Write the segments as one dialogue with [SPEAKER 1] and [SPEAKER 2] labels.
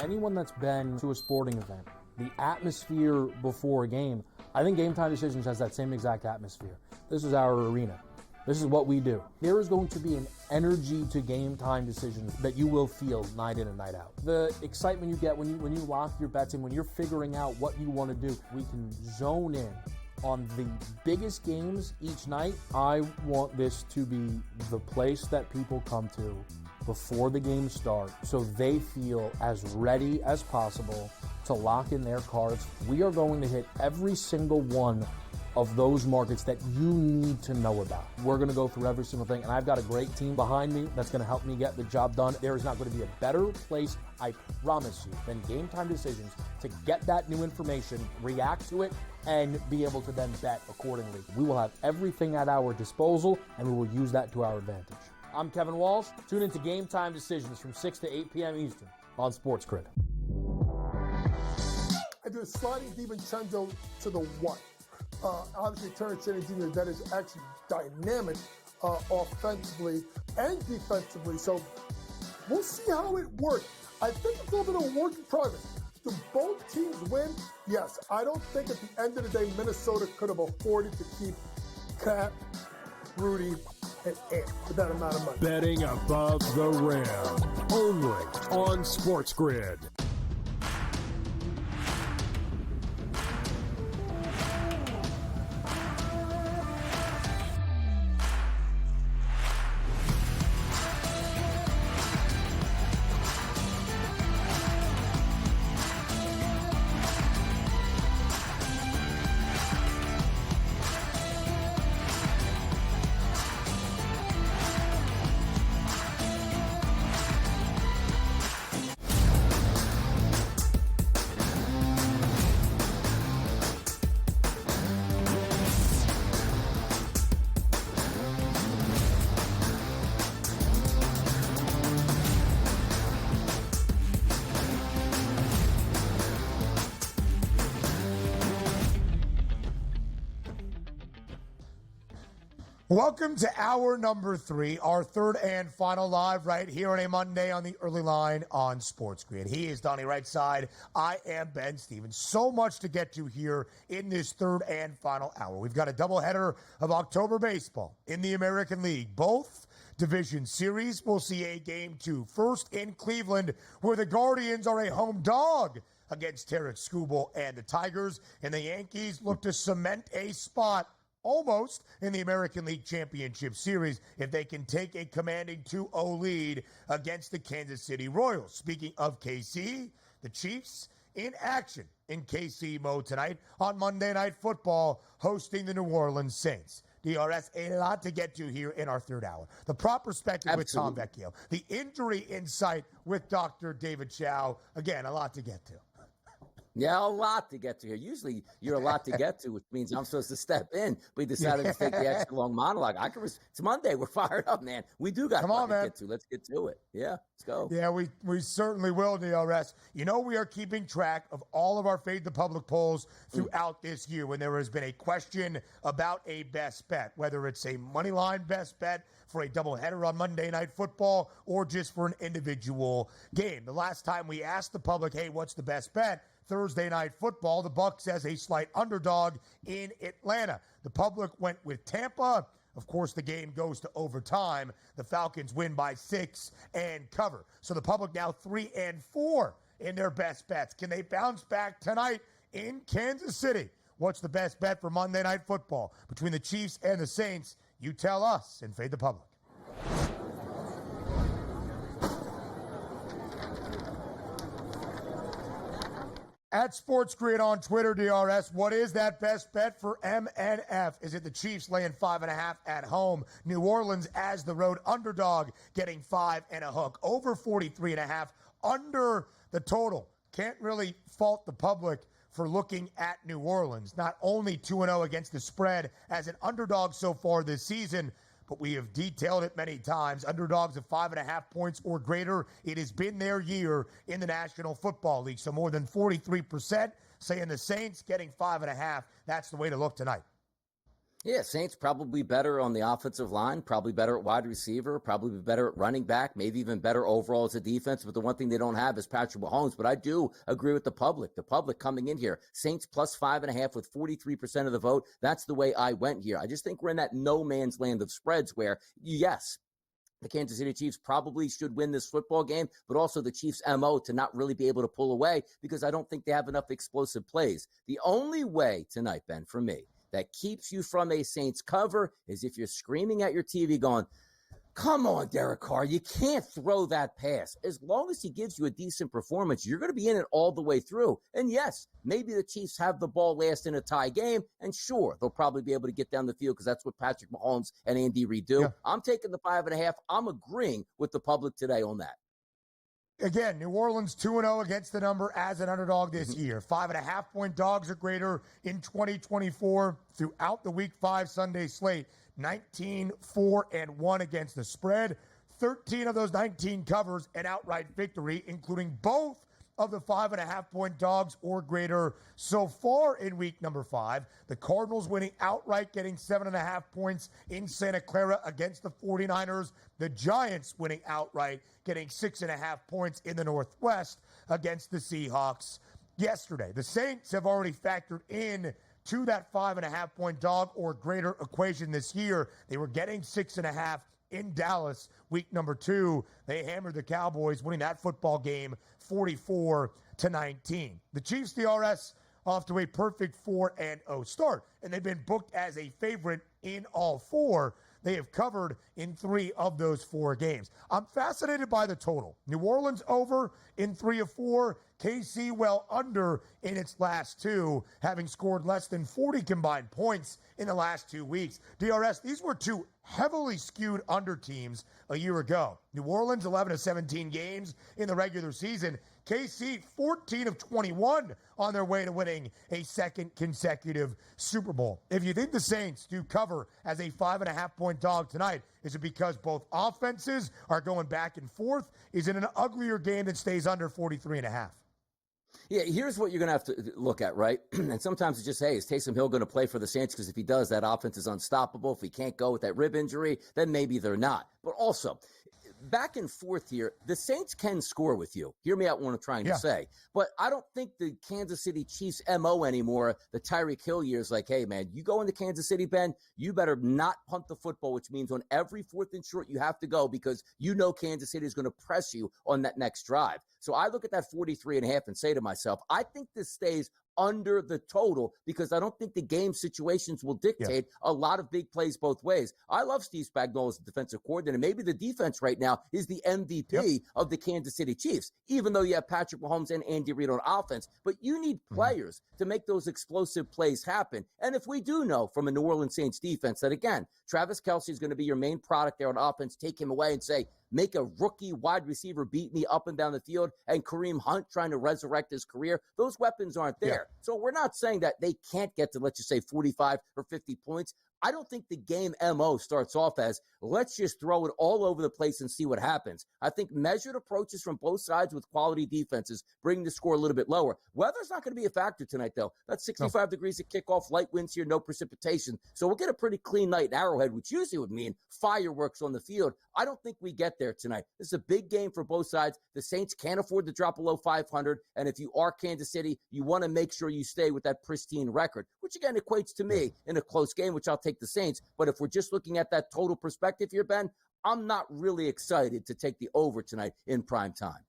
[SPEAKER 1] Anyone that's been to a sporting event, the atmosphere before a game, I think Game Time Decisions has that same exact atmosphere. This is our arena. This is what we do. There is going to be an energy to Game Time Decisions that you will feel night in and night out. The excitement you get when you lock your bets in, when you're figuring out what you want to do, we can zone in on the biggest games each night. I want this to be the place that people come to before the games start so they feel as ready as possible to lock in their cards. We are going to hit every single one of those markets that you need to know about. We're going to go through every single thing, and I've got a great team behind me that's going to help me get the job done. There is not going to be a better place, I promise you, than Game Time Decisions to get that new information, react to it, and be able to then bet accordingly. We will have everything at our disposal, and we will use that to our advantage. I'm Kevin Walsh. Tune into Game Time Decisions from 6 to 8 p.m. Eastern on Sports Grid.
[SPEAKER 2] I do a sliding DiVincenzo to the one. Obviously, Terrence Shannon Jr., that is actually dynamic offensively and defensively. So we'll see how it works. I think it's a little bit of a work in progress. Do both teams win? Yes. I don't think at the end of the day, Minnesota could have afforded to keep Cat, Rudy, and Ant for that amount of money.
[SPEAKER 3] Betting above the rim, only on Sports Grid.
[SPEAKER 4] Welcome to hour number 3, our third and final live right here on a Monday on the early line on Sports Grid. He is Donnie Rightside. I am Ben Stevens. So much to get to here in this third and final hour. We've got a doubleheader of October baseball in the American League. Both division series will see a game 2. First in Cleveland, where the Guardians are a home dog against Tarek Skubal and the Tigers, and the Yankees look to cement a spot almost in the American League Championship Series if they can take a commanding 2-0 lead against the Kansas City Royals. Speaking of KC, the Chiefs in action in KC mode tonight on Monday Night Football, hosting the New Orleans Saints. DRS, a lot to get to here in our third hour. The prop perspective with Tom Vecchio. The injury insight with Dr. David Chow. Again, a lot to get to.
[SPEAKER 5] Yeah, a lot to get to here. Usually you're a lot to get to, which means I'm supposed to step in. We decided to take the extra long monologue. It's Monday. We're fired up, man. We do got to get to. Let's get to it. Yeah, let's go.
[SPEAKER 4] Yeah, we certainly will, DRS. You know, we are keeping track of all of our Fade the Public polls throughout this year when there has been a question about a best bet, whether it's a money line best bet for a doubleheader on Monday Night Football or just for an individual game. The last time we asked the public, hey, what's the best bet? Thursday Night Football, the Bucs as a slight underdog in Atlanta. The public went with Tampa. Of course, the game goes to overtime. The Falcons win by 6 and cover. So the public now 3-4 in their best bets. Can they bounce back tonight in Kansas City? What's the best bet for Monday Night Football between the Chiefs and the Saints? You tell us and Fade the Public. At Sports Grid on Twitter, DRS, what is that best bet for MNF? Is it the Chiefs laying 5.5 at home? New Orleans as the road underdog getting 5 and a hook. Over 43.5 under the total. Can't really fault the public for looking at New Orleans. Not only 2-0 against the spread as an underdog so far this season, but we have detailed it many times. Underdogs of 5.5 points or greater. It has been their year in the National Football League. So more than 43% saying the Saints getting 5.5. That's the way to look tonight.
[SPEAKER 5] Yeah, Saints probably better on the offensive line, probably better at wide receiver, probably better at running back, maybe even better overall as a defense. But the one thing they don't have is Patrick Mahomes. But I do agree with the public. The public coming in here, Saints plus 5.5 with 43% of the vote. That's the way I went here. I just think we're in that no man's land of spreads where, yes, the Kansas City Chiefs probably should win this football game, but also the Chiefs' MO to not really be able to pull away because I don't think they have enough explosive plays. The only way tonight, Ben, for me, that keeps you from a Saints cover is if you're screaming at your TV going, come on, Derek Carr, you can't throw that pass. As long as he gives you a decent performance, you're going to be in it all the way through. And yes, maybe the Chiefs have the ball last in a tie game, and sure, they'll probably be able to get down the field because that's what Patrick Mahomes and Andy Reid do. Yeah. I'm taking the 5.5. I'm agreeing with the public today on that.
[SPEAKER 4] Again, New Orleans 2-0 against the number as an underdog this year. 5.5-point dogs or greater in 2024 throughout the Week 5 Sunday slate. 19-4-1 against the spread. 13 of those 19 covers an outright victory, including both of the 5.5-point dogs or greater so far in week number 5. The Cardinals winning outright, getting 7.5 points in Santa Clara against the 49ers. The Giants winning outright, getting 6.5 points in the Northwest against the Seahawks yesterday. The Saints have already factored in to that 5.5-point dog or greater equation this year. They were getting 6.5 in Dallas week number 2. They hammered the Cowboys, winning that football game 44-19. The Chiefs DRS off to a perfect 4-0 start, and they've been booked as a favorite in all 4. They have covered in 3 of those 4 games. I'm fascinated by the total. New Orleans over in 3 of 4. KC well under in its last 2, having scored less than 40 combined points in the last 2 weeks. DRS, these were 2 heavily skewed under teams a year ago. New Orleans 11 of 17 games in the regular season. KC 14 of 21 on their way to winning a second consecutive Super Bowl. If you think the Saints do cover as a 5.5-point dog tonight, is it because both offenses are going back and forth? Is it an uglier game that stays under 43.5?
[SPEAKER 5] Yeah, here's what you're going to have to look at, right? And sometimes it's just, hey, is Taysom Hill going to play for the Saints? Because if he does, that offense is unstoppable. If he can't go with that rib injury, then maybe they're not. But also, back and forth here, the Saints can score with you. Hear me out what I'm trying to say. But I don't think the Kansas City Chiefs MO anymore, the Tyreek Hill years, like, hey, man, you go into Kansas City, Ben, you better not punt the football, which means on every 4th and short you have to go because you know Kansas City is going to press you on that next drive. So I look at that 43.5 and say to myself, I think this stays under the total because I don't think the game situations will dictate a lot of big plays both ways. I love Steve Spagnuolo as a defensive coordinator. Maybe the defense right now is the MVP of the Kansas City Chiefs, even though you have Patrick Mahomes and Andy Reid on offense. But you need players to make those explosive plays happen. And if we do know from a New Orleans Saints defense that, again, Travis Kelce is going to be your main product there on offense, take him away and say, make a rookie wide receiver beat me up and down the field, and Kareem Hunt trying to resurrect his career. Those weapons aren't there. So we're not saying that they can't get to, let's just say, 45 or 50 points. I don't think the game MO starts off as, let's just throw it all over the place and see what happens. I think measured approaches from both sides with quality defenses bring the score a little bit lower. Weather's not going to be a factor tonight, though. That's 65 degrees at kickoff, light winds here, no precipitation. So we'll get a pretty clean night in Arrowhead, which usually would mean fireworks on the field. I don't think we get there tonight. This is a big game for both sides. The Saints can't afford to drop below 500. And if you are Kansas City, you want to make sure you stay with that pristine record, which again equates to me in a close game, which I'll take the Saints. But if we're just looking at that total perspective here, Ben, I'm not really excited to take the over tonight in prime time.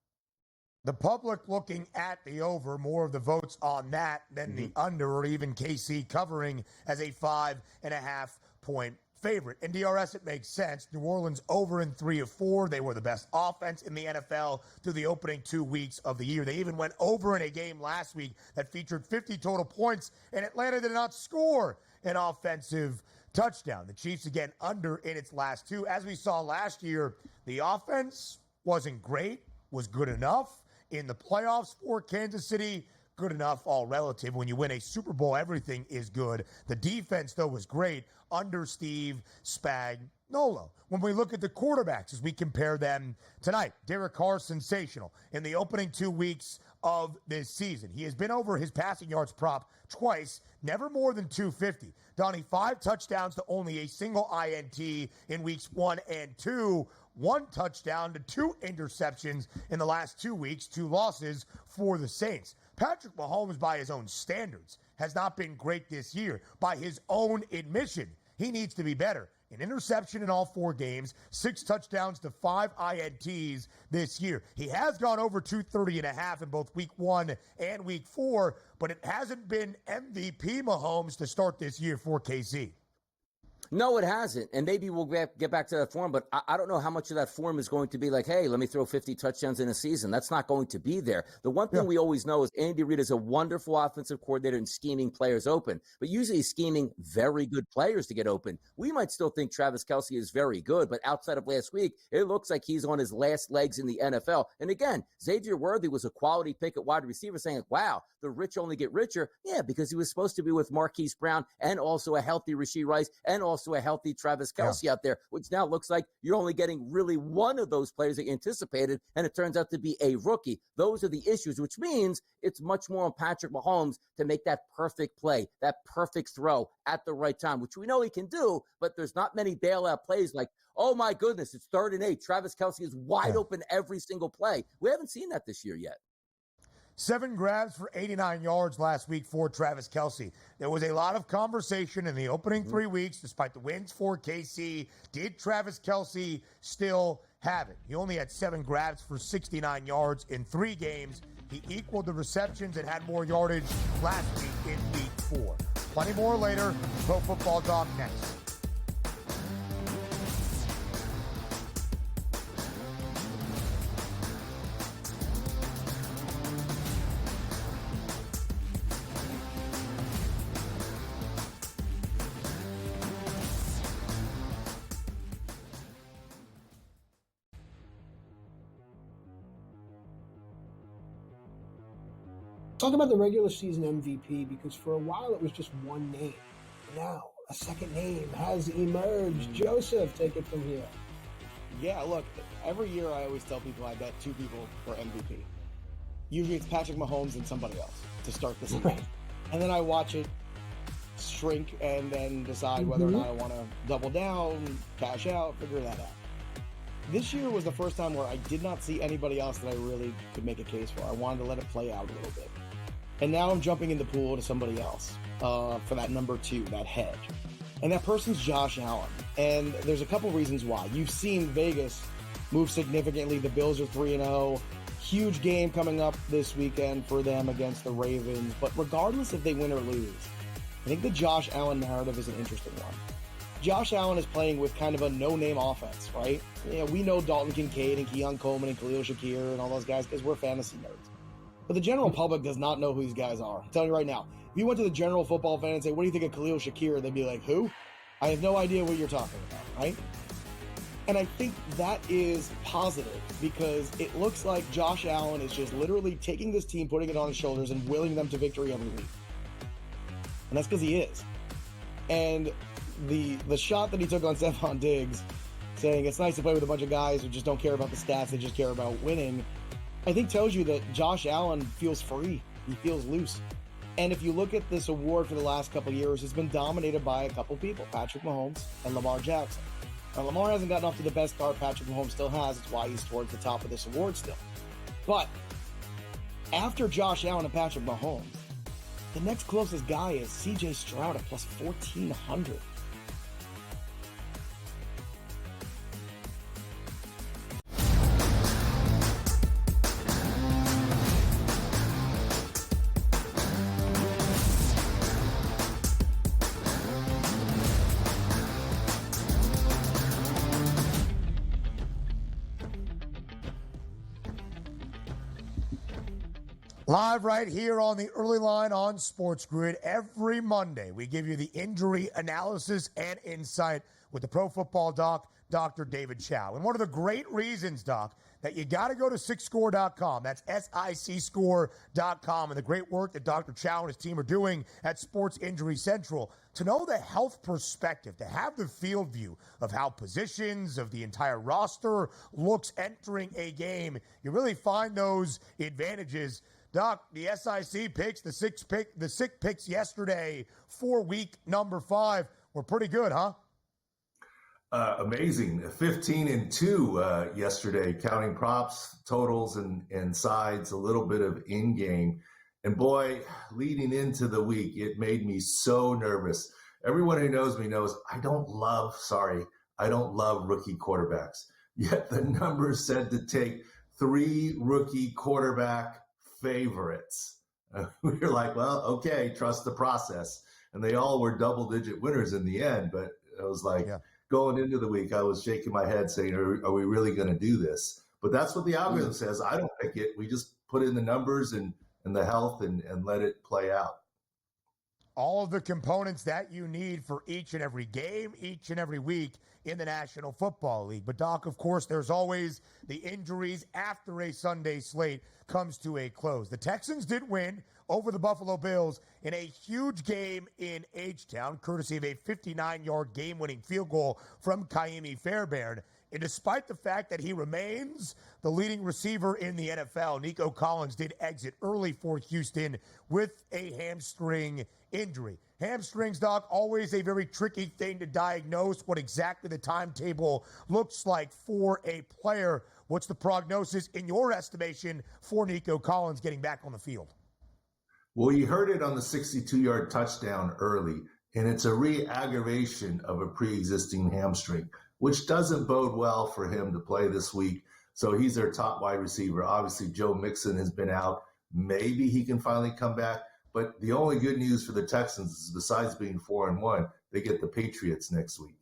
[SPEAKER 4] The public looking at the over, more of the votes on that than the under, or even KC covering as a 5.5-point favorite. In DRS, it makes sense. New Orleans over in 3 of 4. They were the best offense in the NFL through the opening 2 weeks of the year. They even went over in a game last week that featured 50 total points, and Atlanta did not score an offensive touchdown. The Chiefs, again, under in its last 2. As we saw last year, the offense wasn't great, was good enough. In the playoffs for Kansas City, good enough, all relative. When you win a Super Bowl, everything is good. The defense, though, was great under Steve Spagnuolo. Nolo. When we look at the quarterbacks as we compare them tonight, Derek Carr, sensational in the opening 2 weeks of this season. He has been over his passing yards prop twice, never more than 250. Donnie, 5 touchdowns to only a single INT in weeks 1 and 2. 1 touchdown to 2 interceptions in the last 2 weeks, 2 losses for the Saints. Patrick Mahomes, by his own standards, has not been great this year. By his own admission, he needs to be better. An interception in all 4 games, 6 touchdowns to 5 INTs this year. He has gone over 230.5 in both week 1 and week 4, but it hasn't been MVP Mahomes to start this year for KC.
[SPEAKER 5] No, it hasn't. And maybe we'll get back to that form, but I don't know how much of that form is going to be like, hey, let me throw 50 touchdowns in a season. That's not going to be there. The one thing we always know is Andy Reid is a wonderful offensive coordinator in scheming players open, but usually scheming very good players to get open. We might still think Travis Kelce is very good, but outside of last week, it looks like he's on his last legs in the NFL. And again, Xavier Worthy was a quality pick at wide receiver, saying, wow, the rich only get richer. Yeah, because he was supposed to be with Marquise Brown and also a healthy Rashee Rice and also a healthy Travis Kelce out there, which now looks like you're only getting really one of those players that you anticipated, and it turns out to be a rookie. Those are the issues, which means it's much more on Patrick Mahomes to make that perfect play, that perfect throw at the right time, which we know he can do, but there's not many bailout plays like, oh my goodness, it's 3rd and 8. Travis Kelce is wide open every single play. We haven't seen that this year yet.
[SPEAKER 4] 7 grabs for 89 yards last week for Travis Kelce. There was a lot of conversation in the opening 3 weeks, despite the wins for KC. Did Travis Kelce still have it? He only had 7 grabs for 69 yards in 3 games. He equaled the receptions and had more yardage last week in week 4. Plenty more later. Pro Football Doc next.
[SPEAKER 6] Talk about the regular season MVP, because for a while it was just one name. Now a second name has emerged. Joseph, take it from here.
[SPEAKER 7] Yeah, look, every year I always tell people I bet 2 people for MVP. Usually it's Patrick Mahomes and somebody else to start the season.
[SPEAKER 6] Right.
[SPEAKER 7] And then I watch it shrink and then decide whether or not I want to double down, cash out, figure that out. This year was the first time where I did not see anybody else that I really could make a case for. I wanted to let it play out a little bit. And now I'm jumping in the pool to somebody else for that number 2, that hedge. And that person's Josh Allen. And there's a couple reasons why. You've seen Vegas move significantly. The Bills are 3-0. Huge game coming up this weekend for them against the Ravens. But regardless if they win or lose, I think the Josh Allen narrative is an interesting one. Josh Allen is playing with kind of a no-name offense, right? Yeah, we know Dalton Kincaid and Keon Coleman and Khalil Shakir and all those guys because we're fantasy nerds. But the general public does not know who these guys are. I'm telling you right now, if you went to the general football fan and say, what do you think of Khalil Shakir? They'd be like, who? I have no idea what you're talking about, right? And I think that is positive because it looks like Josh Allen is just literally taking this team, putting it on his shoulders, and willing them to victory every week. And that's because he is. And the shot that he took on Stephon Diggs, saying it's nice to play with a bunch of guys who just don't care about the stats, they just care about winning, I think tells you that Josh Allen feels free. He feels loose. And if you look at this award for the last couple of years, it's been dominated by a couple people, Patrick Mahomes and Lamar Jackson. Now, Lamar hasn't gotten off to the best start Patrick Mahomes still has. It's why he's towards the top of this award still. But after Josh Allen and Patrick Mahomes, the next closest guy is CJ Stroud at plus 1,400.
[SPEAKER 4] Live right here on the early line on Sports Grid. Every Monday, we give you the injury analysis and insight with the Pro Football Doc, Dr. David Chow. And one of the great reasons, Doc, that you got to go to SICScore.com. That's SICScore.com. And the great work that Dr. Chow and his team are doing at Sports Injury Central to know the health perspective, to have the field view of how positions of the entire roster looks entering a game. You really find those advantages. Doc, the SIC picks, the SIC picks yesterday for week number 5 were pretty good, huh?
[SPEAKER 8] Amazing. 15-2 yesterday, counting props, totals, and sides, a little bit of in-game. And boy, leading into the week, it made me so nervous. Everyone who knows me knows I don't love rookie quarterbacks. Yet the numbers said to take 3 rookie quarterback favorites. We were like, well, okay, trust the process. And they all were double-digit winners in the end. But I was like, going into the week, I was shaking my head saying, are we really going to do this? But that's what the algorithm says. I don't pick it. We just put in the numbers and the health and let it play out.
[SPEAKER 4] All of the components that you need for each and every game, each and every week in the National Football League. But, Doc, of course, there's always the injuries after a Sunday slate comes to a close. The Texans did win over the Buffalo Bills in a huge game in H-Town, courtesy of a 59-yard game-winning field goal from Kaimi Fairbairn. And despite the fact that he remains the leading receiver in the NFL, Nico Collins did exit early for Houston with a hamstring injury. Hamstrings, Doc, always a very tricky thing to diagnose what exactly the timetable looks like for a player. What's the prognosis, in your estimation, for Nico Collins getting back on the field?
[SPEAKER 8] Well, you heard it on the 62-yard touchdown early, and it's a re-aggravation of a pre-existing hamstring, which doesn't bode well for him to play this week. So he's their top wide receiver. Obviously, Joe Mixon has been out. Maybe he can finally come back. But the only good news for the Texans is, besides being 4-1, they get the Patriots next week.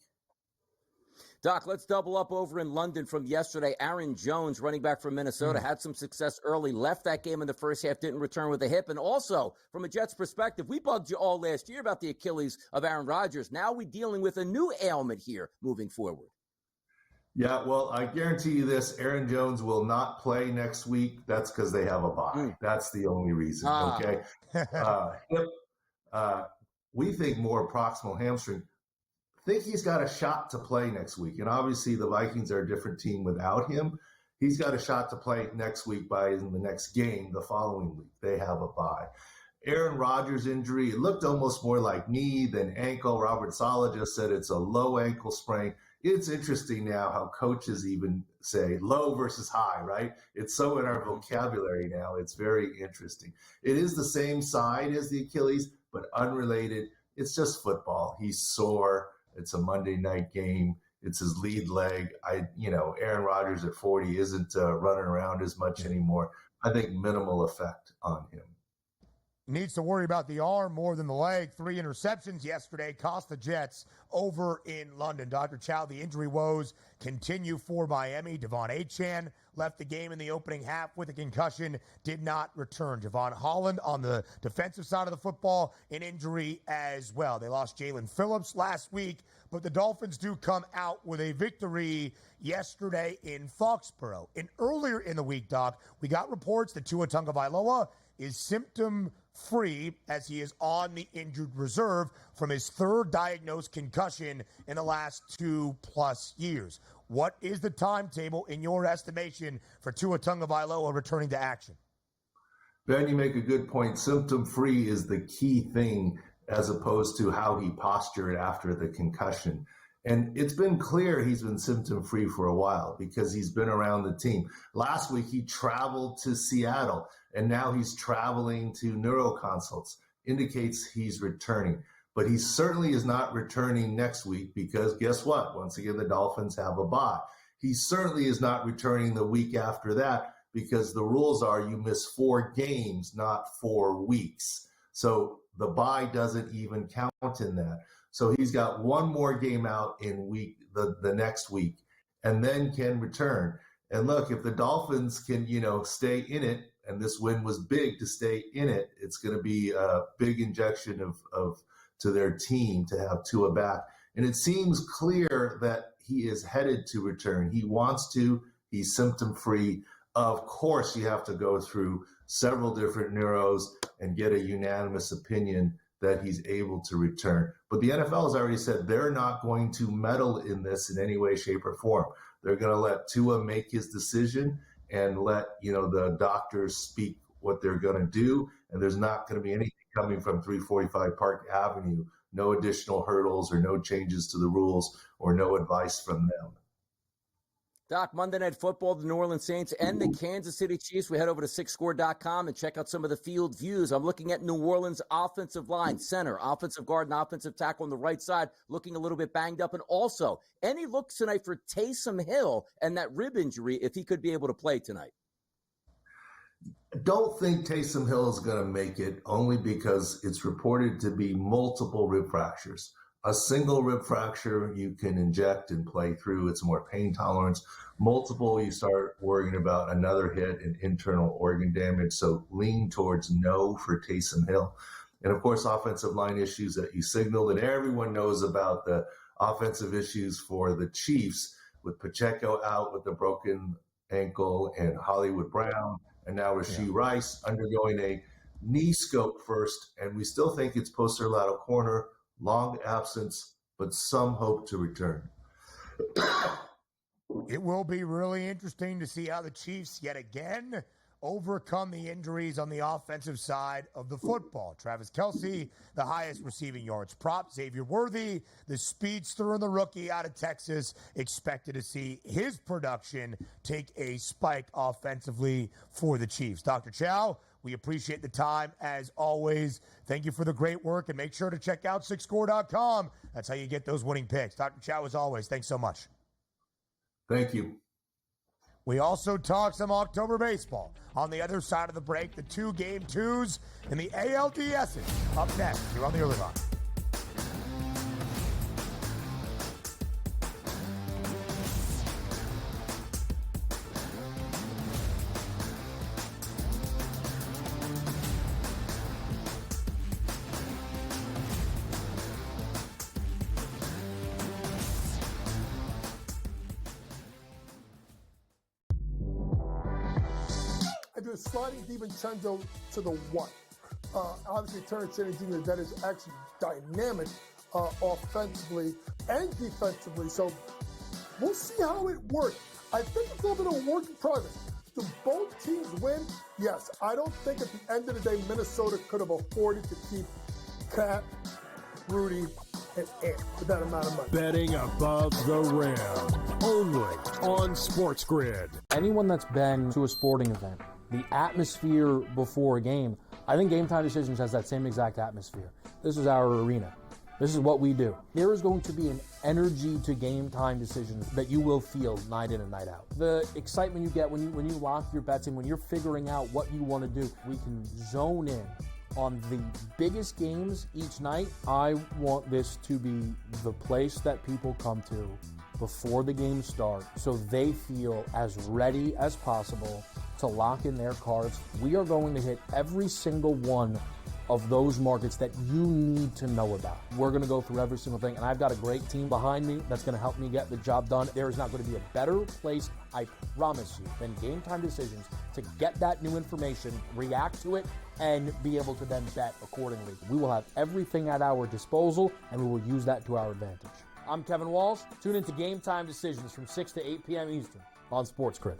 [SPEAKER 5] Doc, let's double up over in London from yesterday. Aaron Jones, running back from Minnesota, had some success early, left that game in the first half, didn't return with a hip. And also, from a Jets perspective, we bugged you all last year about the Achilles of Aaron Rodgers. Now we're dealing with a new ailment here moving forward.
[SPEAKER 8] Yeah, well, I guarantee you this, Aaron Jones will not play next week. That's because they have a bye. That's the only reason, okay? We think more proximal hamstring. Think he's got a shot to play next week. And obviously the Vikings are a different team without him. He's got a shot to play next week in the next game the following week. They have a bye. Aaron Rodgers' injury, it looked almost more like knee than ankle. Robert Saleh just said it's a low ankle sprain. It's interesting now how coaches even say low versus high, right? It's so in our vocabulary now. It's very interesting. It is the same side as the Achilles, but unrelated. It's just football. He's sore. It's a Monday night game. It's his lead leg. Aaron Rodgers at 40 isn't running around as much anymore. I think minimal effect on him.
[SPEAKER 4] Needs to worry about the arm more than the leg. 3 interceptions yesterday cost the Jets over in London. Dr. Chow, the injury woes continue for Miami. Devon Achane left the game in the opening half with a concussion, did not return. Javon Holland on the defensive side of the football, an injury as well. They lost Jalen Phillips last week, but the Dolphins do come out with a victory yesterday in Foxborough. And earlier in the week, Doc, we got reports that Tua Tagovailoa is symptom-free as he is on the injured reserve from his 3rd diagnosed concussion in the last 2+ years. What is the timetable, in your estimation, for Tua Tagovailoa returning to action?
[SPEAKER 8] Ben, you make a good point. Symptom-free is the key thing as opposed to how he postured after the concussion. And it's been clear he's been symptom-free for a while because he's been around the team. Last week, he traveled to Seattle, and now he's traveling to neuroconsults. Indicates he's returning. But he certainly is not returning next week because guess what? Once again, the Dolphins have a bye. He certainly is not returning the week after that because the rules are you miss 4 games, not 4 weeks. So the bye doesn't even count in that. So he's got 1 more game out in the next week and then can return. And look, if the Dolphins can, stay in it, and this win was big to stay in it, it's going to be a big injection of to their team to have Tua back. And it seems clear that he is headed to return. He wants to. He's symptom free. Of course, you have to go through several different neuros and get a unanimous opinion that he's able to return. But the NFL has already said they're not going to meddle in this in any way, shape, or form. They're going to let Tua make his decision and let the doctors speak what they're going to do. And there's not going to be anything coming from 345 Park Avenue, no additional hurdles or no changes to the rules or no advice from them.
[SPEAKER 5] Doc, Monday Night Football, the New Orleans Saints and the Kansas City Chiefs. We head over to SixScore.com and check out some of the field views. I'm looking at New Orleans' offensive line, center, offensive guard, and offensive tackle on the right side, looking a little bit banged up. And also, any looks tonight for Taysom Hill and that rib injury, if he could be able to play tonight?
[SPEAKER 8] Don't think Taysom Hill is going to make it, only because it's reported to be multiple rib fractures. A single rib fracture you can inject and play through. It's more pain tolerance. Multiple, you start worrying about another hit and internal organ damage. So lean towards no for Taysom Hill. And of course, offensive line issues that you signaled, and everyone knows about the offensive issues for the Chiefs with Pacheco out with a broken ankle and Hollywood Brown, and now Rashee Rice undergoing a knee scope first. And we still think it's posterior lateral corner. Long absence, but some hope to return.
[SPEAKER 4] It will be really interesting to see how the Chiefs yet again overcome the injuries on the offensive side of the football. Travis Kelce, the highest receiving yards prop. Xavier Worthy, the speedster and the rookie out of Texas, expected to see his production take a spike offensively for the Chiefs. Dr. Chow, we appreciate the time as always. Thank you for the great work, and make sure to check out SixScore.com. That's how you get those winning picks. Dr. Chow, as always, thanks so much.
[SPEAKER 8] Thank you.
[SPEAKER 4] We also talk some October baseball. On the other side of the break, the 2 Game 2s and the ALDSs. Up next, here on the Early Line.
[SPEAKER 2] Sliding DiVincenzo to the 1. Obviously, Terrence Shannon Jr., that is actually dynamic offensively and defensively. So we'll see how it works. I think it's a little bit of a work in progress. Do both teams win? Yes. I don't think at the end of the day, Minnesota could have afforded to keep Cat, Rudy, and Ant for that amount of money.
[SPEAKER 3] Betting above the rim. Only on Sports Grid.
[SPEAKER 1] Anyone that's been to a sporting event, the atmosphere before a game, I think Game Time Decisions has that same exact atmosphere. This is our arena. This is what we do. There is going to be an energy to Game Time Decisions that you will feel night in and night out. The excitement you get when you lock your bets in, when you're figuring out what you want to do, we can zone in on the biggest games each night. I want this to be the place that people come to before the games start so they feel as ready as possible to lock in their cards. We are going to hit every single one of those markets that you need to know about. We're going to go through every single thing, and I've got a great team behind me that's going to help me get the job done. There is not going to be a better place, I promise you, than Game Time Decisions to get that new information, react to it, and be able to then bet accordingly. We will have everything at our disposal, and we will use that to our advantage. I'm Kevin Walsh. Tune into Game Time Decisions from 6 to 8 p.m. Eastern on Sports Grid.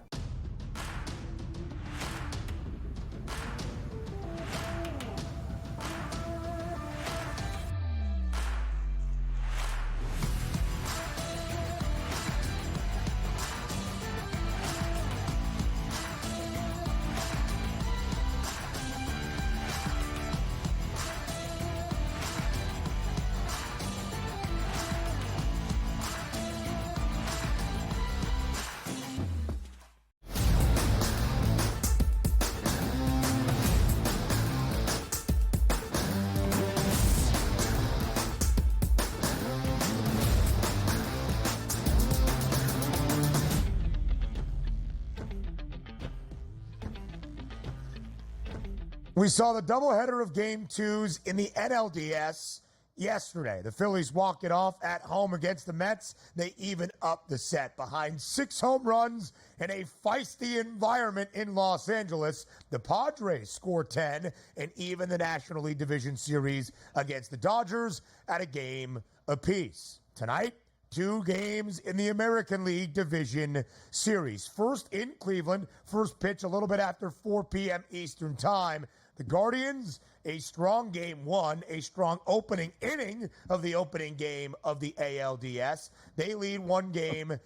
[SPEAKER 4] We saw the doubleheader of Game 2s in the NLDS yesterday. The Phillies walk it off at home against the Mets. They even up the set behind 6 home runs in a feisty environment in Los Angeles. The Padres score 10 and even the National League Division Series against the Dodgers at a game apiece. Tonight, 2 games in the American League Division Series. First in Cleveland, first pitch a little bit after 4 p.m. Eastern Time. The Guardians, a strong game 1, a strong opening inning of the opening game of the ALDS. They lead 1-0.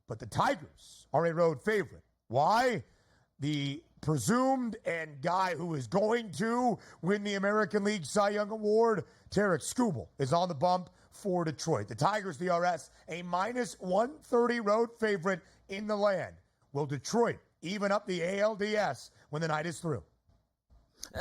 [SPEAKER 4] But the Tigers are a road favorite. Why? The presumed and guy who is going to win the American League Cy Young Award, Tarik Skubal, is on the bump for Detroit. The Tigers DRS, a -130 road favorite in the land. Will Detroit even up the ALDS when the night is through?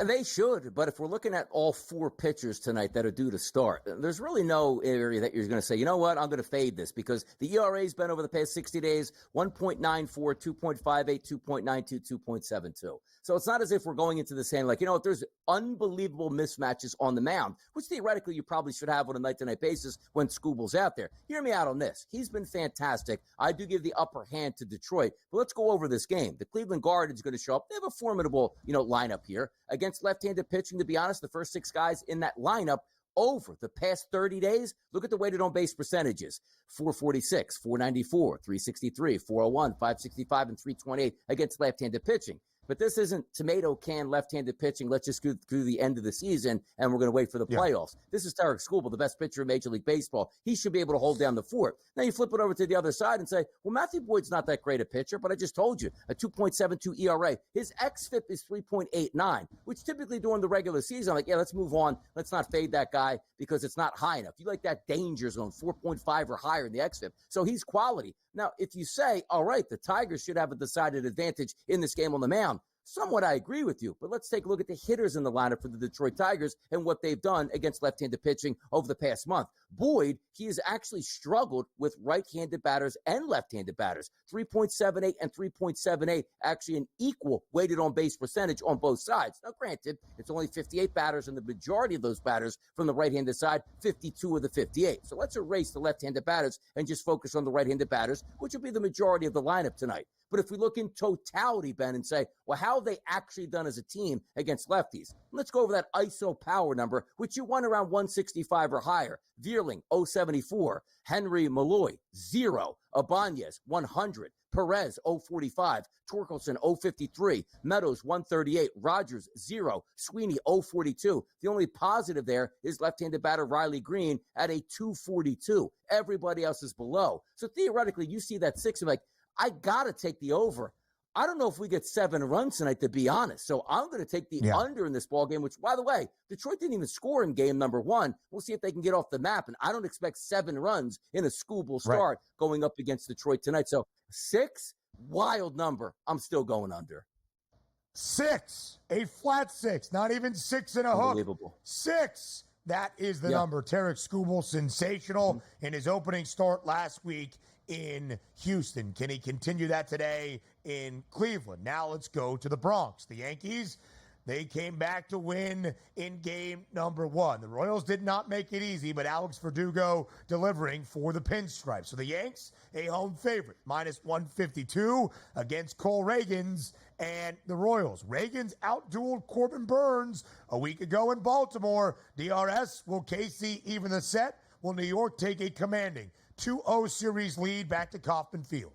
[SPEAKER 5] They should, but if we're looking at all 4 pitchers tonight that are due to start, there's really no area that you're going to say, you know what, I'm going to fade this, because the ERA's been over the past 60 days 1.94, 2.58, 2.92, 2.72. So it's not as if we're going into this saying, like, you know what, there's unbelievable mismatches on the mound, which theoretically you probably should have on a night-to-night basis when Skubal's out there. Hear me out on this. He's been fantastic. I do give the upper hand to Detroit, but let's go over this game. The Cleveland Guardians going to show up. They have a formidable, lineup here against left-handed pitching. To be honest, the first 6 guys in that lineup over the past 30 days, look at the weighted on-base percentages. 446, 494, 363, 401, 565, and 328 against left-handed pitching. But this isn't tomato can left-handed pitching. Let's just go through the end of the season, and we're going to wait for the playoffs. This is Tarik Skubal, the best pitcher in Major League Baseball. He should be able to hold down the fort. Now you flip it over to the other side and say, well, Matthew Boyd's not that great a pitcher, but I just told you, a 2.72 ERA. His xFIP is 3.89, which typically during the regular season, I'm like, yeah, let's move on. Let's not fade that guy because it's not high enough. You like that danger zone, 4.5 or higher in the xFIP. So he's quality. Now, if you say, all right, the Tigers should have a decided advantage in this game on the mound, somewhat I agree with you, but let's take a look at the hitters in the lineup for the Detroit Tigers and what they've done against left-handed pitching over the past month. Boyd, he has actually struggled with right-handed batters and left-handed batters. 3.78 and 3.78, actually an equal weighted on-base percentage on both sides. Now, granted, it's only 58 batters, and the majority of those batters from the right-handed side, 52 of the 58. So let's erase the left-handed batters and just focus on the right-handed batters, which will be the majority of the lineup tonight. But if we look in totality, Ben, and say, well, how have they actually done as a team against lefties? Let's go over that ISO power number, which you won around 165 or higher. Vierling, 074. Henry Malloy, 0. Ibanez, 100. Perez, 045. Torkelson, 053. Meadows, 138. Rogers, 0. Sweeney, 042. The only positive there is left-handed batter Riley Green at a 242. Everybody else is below. So theoretically, you see that 6 and like, I got to take the over. I don't know if we get 7 runs tonight, to be honest. So I'm going to take the under in this ball game, which, by the way, Detroit didn't even score in game number 1. We'll see if they can get off the map. And I don't expect 7 runs in a Skubal start going up against Detroit tonight. So 6, wild number. I'm still going under.
[SPEAKER 4] 6, a flat 6, not even 6 and a hook.
[SPEAKER 5] Unbelievable.
[SPEAKER 4] 6. That is the number. Tarik Skubal, sensational in his opening start last week in Houston. Can he continue that today in Cleveland? Now let's go to the Bronx. The Yankees, they came back to win in game number 1. The Royals did not make it easy, but Alex Verdugo delivering for the Pinstripes. So the Yanks, a home favorite, -152 against Cole Ragans and the Royals. Ragans outdueled Corbin Burns a week ago in Baltimore. DRS, will KC even the set? Will New York take a commanding 2-0 series lead back to Kauffman Field?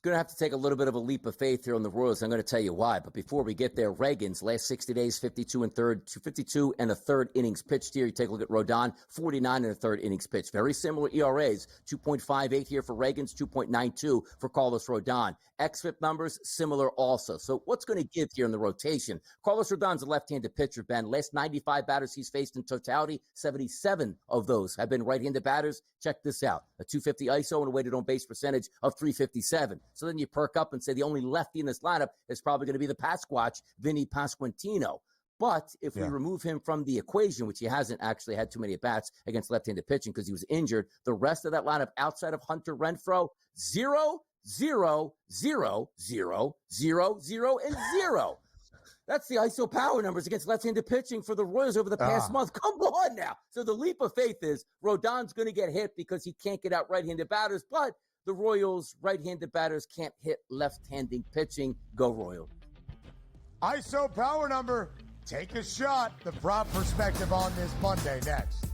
[SPEAKER 5] Going to have to take a little bit of a leap of faith here on the Royals. I'm going to tell you why. But before we get there, Ragans, last 60 days, 52 and a third innings pitched here. You take a look at Rodon, 49 and a third innings pitched. Very similar ERAs, 2.58 here for Ragans, 2.92 for Carlos Rodon. xFIP numbers, similar also. So what's going to give here in the rotation? Carlos Rodon's a left-handed pitcher, Ben. Last 95 batters he's faced in totality, 77 of those have been right-handed batters. Check this out. A 250 ISO and a weighted on-base percentage of 357. So then you perk up and say the only lefty in this lineup is probably going to be the Pasquatch, Vinny Pasquantino. But if we remove him from the equation, which he hasn't actually had too many at-bats against left-handed pitching because he was injured, the rest of that lineup outside of Hunter Renfroe, 0, 0, 0, 0, 0, 0, and 0. That's the ISO power numbers against left-handed pitching for the Royals over the past month. Come on now. So the leap of faith is Rodon's going to get hit because he can't get out right-handed batters, but the Royals right-handed batters can't hit left-handed pitching. Go Royals.
[SPEAKER 4] ISO power number. Take a shot. The prop perspective on this Monday next.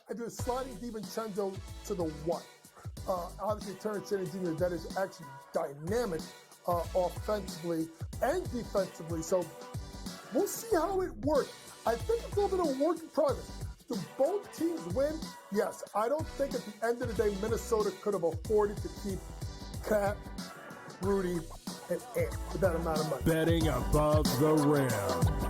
[SPEAKER 2] I do a sliding DiVincenzo to the 1. Obviously, Terrence Shannon Jr., that is actually dynamic offensively and defensively. So we'll see how it works. I think it's a little bit of a work in progress. Do both teams win? Yes. I don't think at the end of the day, Minnesota could have afforded to keep Cat, Rudy, and Ant with that amount of money.
[SPEAKER 3] Betting above the rim.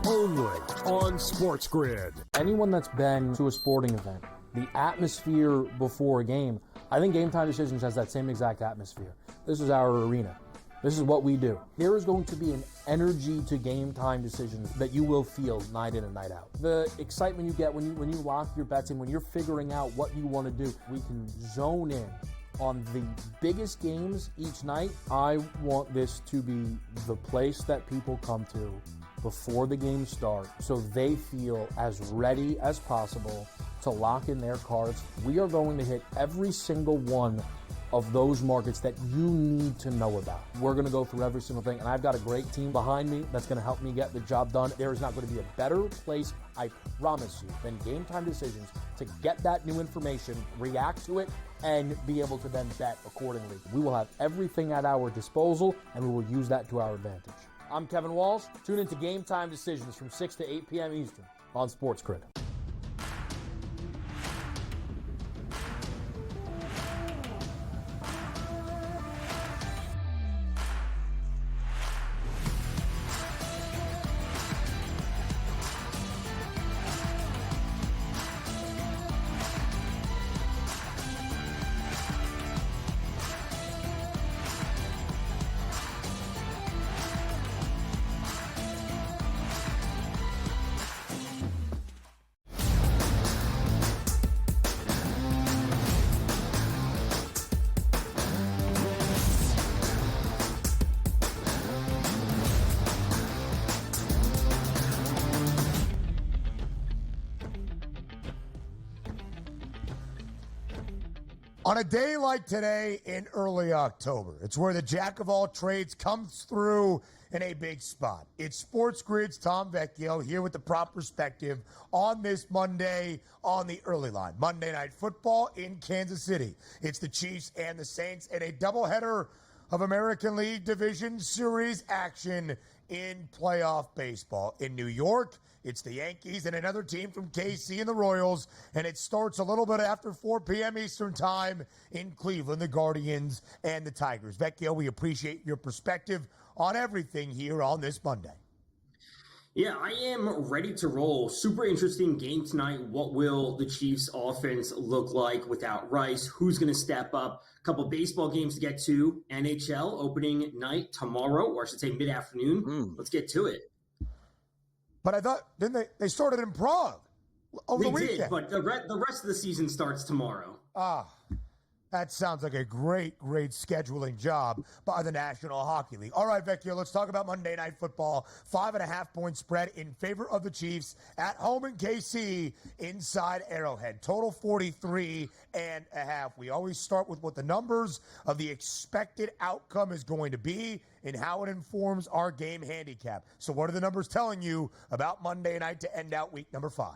[SPEAKER 3] Only on Sports Grid.
[SPEAKER 1] Anyone that's been to a sporting event, the atmosphere before a game, I think Game Time Decisions has that same exact atmosphere. This is our arena. This is what we do. There is going to be an energy to Game Time Decisions that you will feel night in and night out. The excitement you get when you lock your bets in, when you're figuring out what you want to do, we can zone in on the biggest games each night. I want this to be the place that people come to before the games start so they feel as ready as possible to lock in their cards. We are going to hit every single one of those markets that you need to know about. We're going to go through every single thing, and I've got a great team behind me that's going to help me get the job done. There is not going to be a better place, I promise you, than Game Time Decisions to get that new information, react to it, and be able to then bet accordingly. We will have everything at our disposal, and we will use that to our advantage. I'm Kevin Walsh. Tune into Game Time Decisions from 6 to 8 p.m. Eastern on Sports Grid.
[SPEAKER 4] On a day like today in early October, it's where the jack of all trades comes through in a big spot. It's Sports Grid's Tom Vecchio here with the prop perspective on this Monday on the early line. Monday Night Football in Kansas City. It's the Chiefs and the Saints in a doubleheader of American League Division Series action in playoff baseball. In New York, it's the Yankees and another team from KC and the Royals, and it starts a little bit after 4 p.m. Eastern time in Cleveland, the Guardians and the Tigers. Vecchio, we appreciate your perspective on everything here on this Monday.
[SPEAKER 9] Yeah, I am ready to roll. Super interesting game tonight. What will the Chiefs offense look like without Rice? Who's going to step up? A couple baseball games to get to. NHL opening night tomorrow, or I should say mid-afternoon. Let's get to it.
[SPEAKER 4] But I thought, didn't they started in Prague over the weekend?
[SPEAKER 9] They did, but the rest of the season starts tomorrow.
[SPEAKER 4] That sounds like a great scheduling job by the National Hockey League. All right, Vecchio, let's talk about Monday Night Football. 5.5-point spread in favor of the Chiefs at home in KC inside Arrowhead. Total 43.5. We always start with what the numbers of the expected outcome is going to be and how it informs our game handicap. So what are the numbers telling you about Monday night to end out week number 5?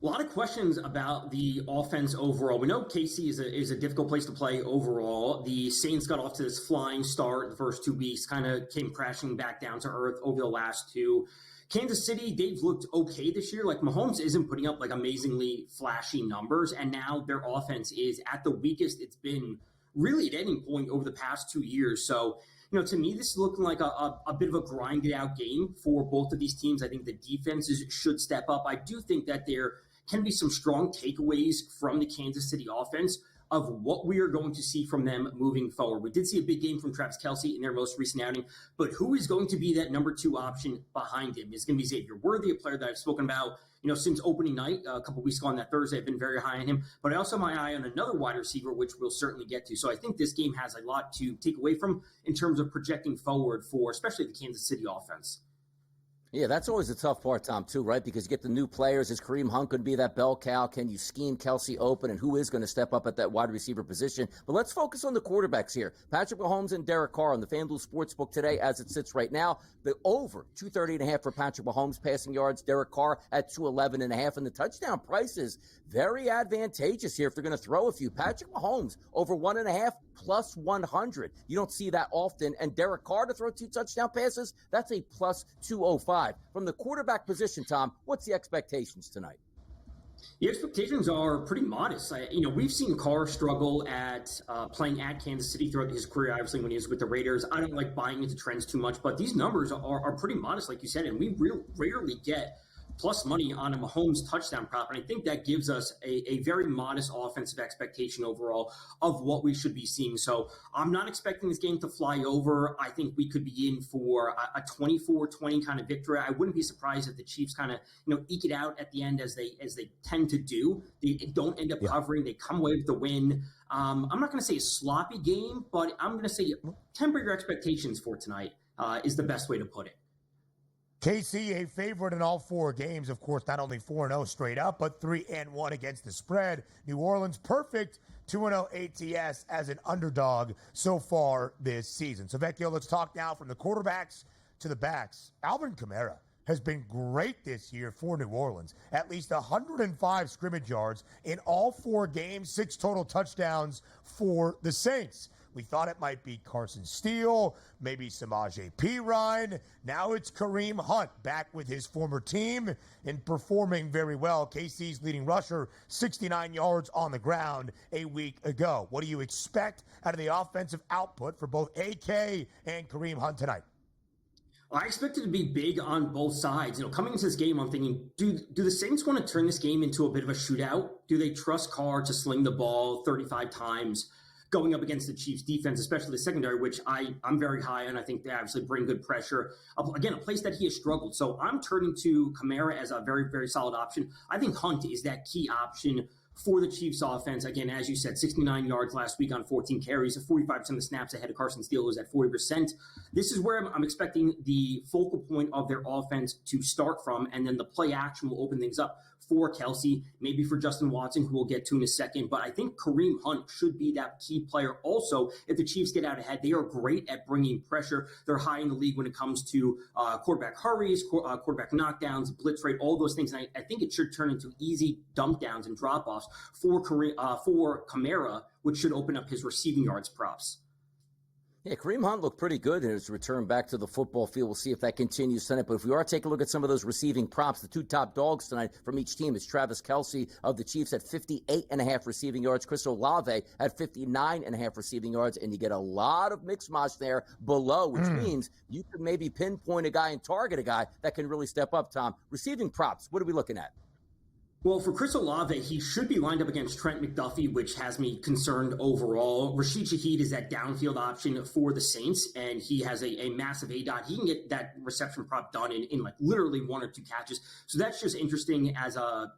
[SPEAKER 9] A lot of questions about the offense overall. We know KC is a difficult place to play overall. The Saints got off to this flying start the first 2 weeks, kind of came crashing back down to earth over the last 2. Kansas City, they've looked okay this year. Like, Mahomes isn't putting up like amazingly flashy numbers, and now their offense is at the weakest it's been really at any point over the past 2 years. So, to me, this is looking like a bit of a grinded out game for both of these teams. I think the defenses should step up. I do think that they're can be some strong takeaways from the Kansas City offense of what we are going to see from them moving forward. We did see a big game from Travis Kelce in their most recent outing, but who is going to be that number 2 option behind him? It's going to be Xavier Worthy, a player that I've spoken about, since opening night a couple weeks ago on that Thursday. I've been very high on him, but I also have my eye on another wide receiver, which we'll certainly get to. So I think this game has a lot to take away from in terms of projecting forward for especially the Kansas City offense.
[SPEAKER 5] Yeah, that's always the tough part, Tom, too, right? Because you get the new players. Is Kareem Hunt going to be that bell cow? Can you scheme Kelce open? And who is going to step up at that wide receiver position? But let's focus on the quarterbacks here. Patrick Mahomes and Derek Carr on the FanDuel Sportsbook today as it sits right now. The over 230.5 for Patrick Mahomes passing yards. Derek Carr at 211.5. And the touchdown prices very advantageous here if they're going to throw a few. Patrick Mahomes over 1.5 plus 100. You don't see that often. And Derek Carr to throw 2 touchdown passes, that's a plus 205. From the quarterback position, Tom, what's the expectations tonight?
[SPEAKER 9] The expectations are pretty modest. We've seen Carr struggle at playing at Kansas City throughout his career, obviously when he was with the Raiders. I don't like buying into trends too much, but these numbers are pretty modest, like you said, and we rarely get plus money on a Mahomes touchdown prop. And I think that gives us a very modest offensive expectation overall of what we should be seeing. So I'm not expecting this game to fly over. I think we could be in for a 24-20 kind of victory. I wouldn't be surprised if the Chiefs kind of, eke it out at the end as they tend to do. They don't end up covering. They come away with the win. I'm not going to say a sloppy game, but I'm going to say temper your expectations for tonight is the best way to put it.
[SPEAKER 4] KC, a favorite in all 4 games. Of course, not only 4-0 straight up, but 3-1 against the spread. New Orleans, perfect 2-0 ATS as an underdog so far this season. So, Vecchio, let's talk now from the quarterbacks to the backs. Alvin Kamara has been great this year for New Orleans. At least 105 scrimmage yards in all 4 games, 6 total touchdowns for the Saints. We thought it might be Carson Steele, maybe Samaje Perine. Now it's Kareem Hunt back with his former team and performing very well. KC's leading rusher, 69 yards on the ground a week ago. What do you expect out of the offensive output for both AK and Kareem Hunt tonight?
[SPEAKER 9] I expect it to be big on both sides. Coming into this game, I'm thinking, do the Saints want to turn this game into a bit of a shootout? Do they trust Carr to sling the ball 35 times? Going up against the Chiefs defense, especially the secondary, which I'm very high on. I think they obviously bring good pressure. Again, a place that he has struggled. So I'm turning to Kamara as a very, very solid option. I think Hunt is that key option for the Chiefs offense. Again, as you said, 69 yards last week on 14 carries, 45% of the snaps ahead of Carson Steele, was at 40%. This is where I'm expecting the focal point of their offense to start from, and then the play action will open things up for Kelce, maybe for Justin Watson, who we'll get to in a second. But I think Kareem Hunt should be that key player also. If the Chiefs get out ahead, they are great at bringing pressure. They're high in the league when it comes to quarterback hurries, quarterback knockdowns, blitz rate, all those things. And I think it should turn into easy dump downs and drop-offs for Kamara, which should open up his receiving yards props.
[SPEAKER 5] Yeah, Kareem Hunt looked pretty good in his return back to the football field. We'll see if that continues tonight. But if we are taking a look at some of those receiving props, the 2 top dogs tonight from each team is Travis Kelce of the Chiefs at 58.5 receiving yards, Chris Olave at 59.5 receiving yards, and you get a lot of mix mosh there below, which means you could maybe pinpoint a guy and target a guy that can really step up, Tom. Receiving props, what are we looking at?
[SPEAKER 9] Well, for Chris Olave, he should be lined up against Trent McDuffie, which has me concerned overall. Rashid Shaheed is that downfield option for the Saints, and he has a massive ADOT. He can get that reception prop done in like literally 1 or 2 catches. So that's just interesting as a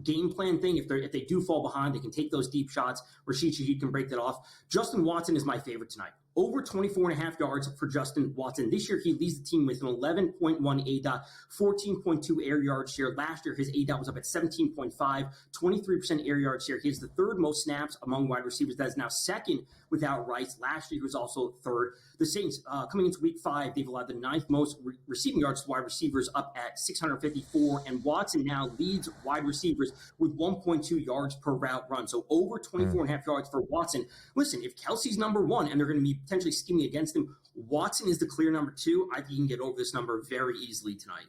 [SPEAKER 9] game plan thing. If they do fall behind, they can take those deep shots. Rashid Shaheed can break that off. Justin Watson is my favorite tonight. Over 24.5 yards for Justin Watson. This year, he leads the team with an 11.1 ADOT, 14.2 air yard share. Last year, his ADOT was up at 17.5, 23% air yard share. He has the 3rd most snaps among wide receivers. That is now 2nd without Rice. Last year, he was also 3rd. The Saints, coming into week 5, they've allowed the 9th most receiving yards to wide receivers, up at 654. And Watson now leads wide receivers with 1.2 yards per route run. So over 24.5 yards for Watson. Listen, if Kelce's number 1 and they're going to be potentially scheming against him, Watson is the clear number 2. I think he can get over this number very easily tonight.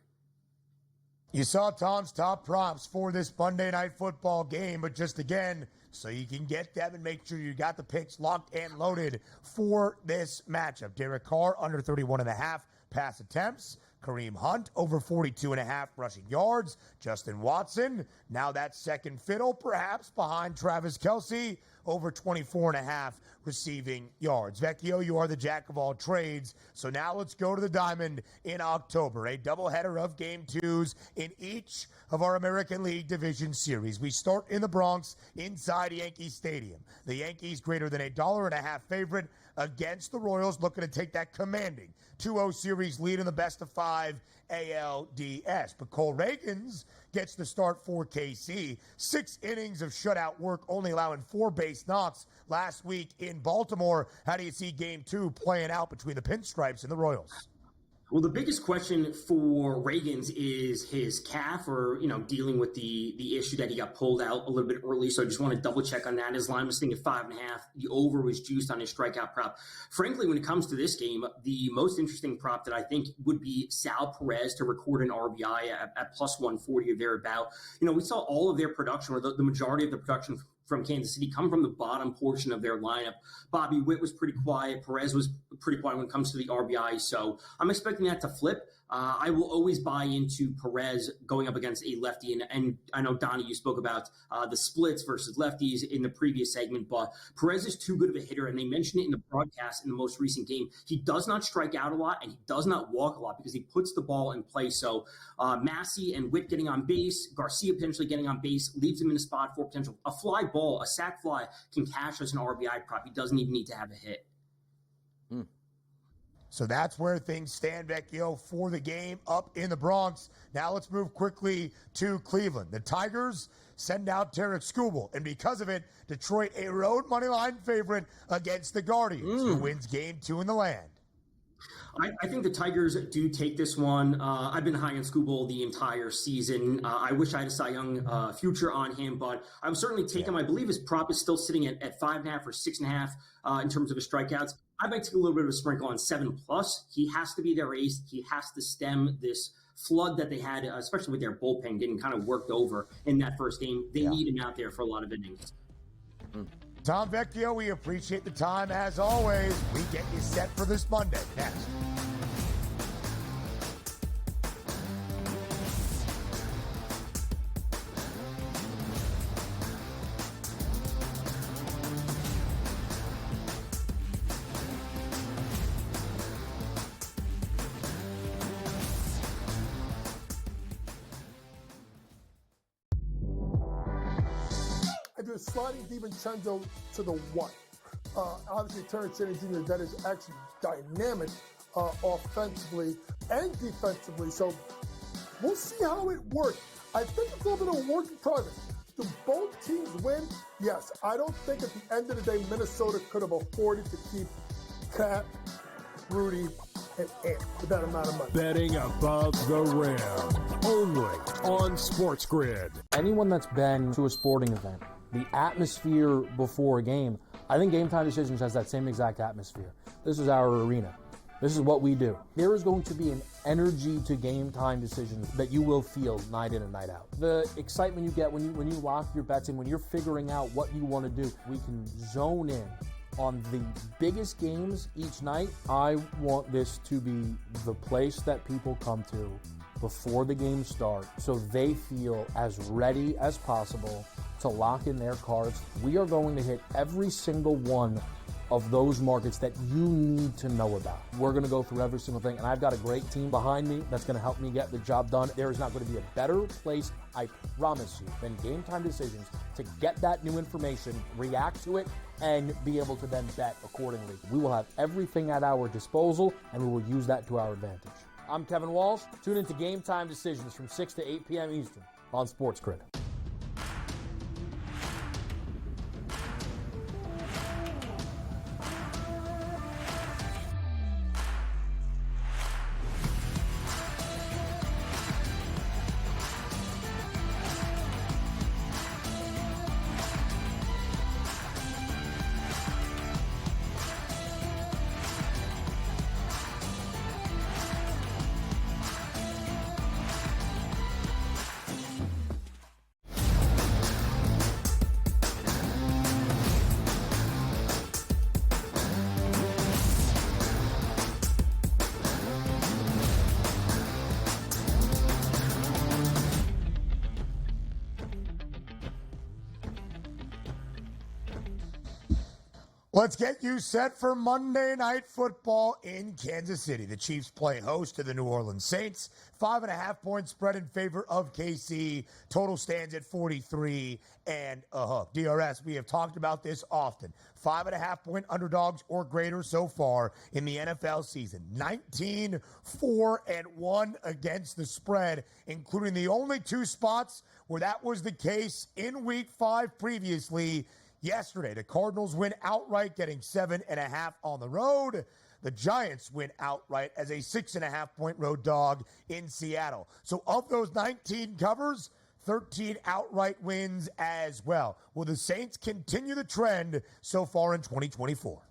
[SPEAKER 4] You saw Tom's top props for this Monday Night Football game, but just again, so you can get them and make sure you got the picks locked and loaded for this matchup. Derek Carr under 31.5 pass attempts. Kareem Hunt over 42.5 rushing yards. Justin Watson, now that second fiddle perhaps behind Travis Kelce, over 24.5 receiving yards. Vecchio, you are the jack of all trades. So now let's go to the Diamond in October. A doubleheader of Game 2s in each of our American League Division Series. We start in the Bronx inside Yankee Stadium. The Yankees greater than $1.50 favorite against the Royals, looking to take that commanding 2-0 series lead in the best-of-5 ALDS. But Cole Reagans gets the start for KC. 6 innings of shutout work, only allowing 4 base knocks last week in Baltimore. How do you see Game 2 playing out between the Pinstripes and the Royals?
[SPEAKER 9] Well, the biggest question for Reagans is his calf, or dealing with the issue that he got pulled out a little bit early. So I just want to double check on that. His line was sitting at 5.5. The over was juiced on his strikeout prop. Frankly, when it comes to this game, the most interesting prop that I think would be Sal Perez to record an RBI at plus 140 or thereabout. We saw all of their production, or the majority of the production from Kansas City, come from the bottom portion of their lineup. Bobby Witt was pretty quiet. Perez was pretty quiet when it comes to the RBI. So I'm expecting that to flip. I will always buy into Perez going up against a lefty. And I know, Donnie, you spoke about the splits versus lefties in the previous segment, but Perez is too good of a hitter. And they mentioned it in the broadcast in the most recent game. He does not strike out a lot, and he does not walk a lot because he puts the ball in play. So Massey and Witt getting on base, Garcia potentially getting on base, leaves him in a spot for potential. A fly ball, a sac fly, can cash as an RBI prop. He doesn't even need to have a hit.
[SPEAKER 4] So that's where things stand, Vecchio, for the game up in the Bronx. Now let's move quickly to Cleveland. The Tigers send out Tarek Skubal, and because of it, Detroit a road moneyline favorite against the Guardians, who wins Game 2 in the land.
[SPEAKER 9] I think the Tigers do take this one. I've been high on Skubal the entire season. I wish I had a Cy Young future on him, but I would certainly take him. I believe his prop is still sitting at 5.5 or 6.5 in terms of his strikeouts. I might take a little bit of a sprinkle on 7+. He has to be their ace. He has to stem this flood that they had, especially with their bullpen getting kind of worked over in that first game. They need him out there for a lot of innings.
[SPEAKER 4] Tom Vecchio, we appreciate the time as always. We get you set for this Monday. Next.
[SPEAKER 2] Sliding DiVincenzo to the 1. Obviously, Terrence Jennings Jr., that is actually dynamic offensively and defensively. So we'll see how it works. I think it's a little bit of a work in progress. Do both teams win? Yes. I don't think at the end of the day, Minnesota could have afforded to keep Cat, Rudy, and Ant with that amount of money.
[SPEAKER 3] Betting above the rim, only on Sports Grid.
[SPEAKER 1] Anyone that's been to a sporting event, the atmosphere before a game, I think Game Time Decisions has that same exact atmosphere. This is our arena. This is what we do. There is going to be an energy to Game Time Decisions that you will feel night in and night out. The excitement you get when you lock your bets in, when you're figuring out what you want to do, we can zone in on the biggest games each night. I want this to be the place that people come to before the games start so they feel as ready as possible to lock in their cards. We are going to hit every single one of those markets that you need to know about. We're going to go through every single thing, and I've got a great team behind me that's going to help me get the job done. There is not going to be a better place, I promise you, than Game Time Decisions to get that new information, react to it, and be able to then bet accordingly. We will have everything at our disposal, and we will use that to our advantage. I'm Kevin Walsh. Tune into Game Time Decisions from 6 to 8 p.m. Eastern on Sports Grid.
[SPEAKER 4] Let's get you set for Monday Night Football in Kansas City. The Chiefs play host to the New Orleans Saints. 5.5-point spread in favor of KC. Total stands at 43 and a half. DRS, we have talked about this often. 5.5-point underdogs or greater so far in the NFL season. 19-4-1 against the spread, including the only two spots where that was the case in Week 5 previously. Yesterday, the Cardinals win outright, getting 7.5 on the road. The Giants win outright as a 6.5-point road dog in Seattle. So of those 19 covers, 13 outright wins as well. Will the Saints continue the trend so far in 2024?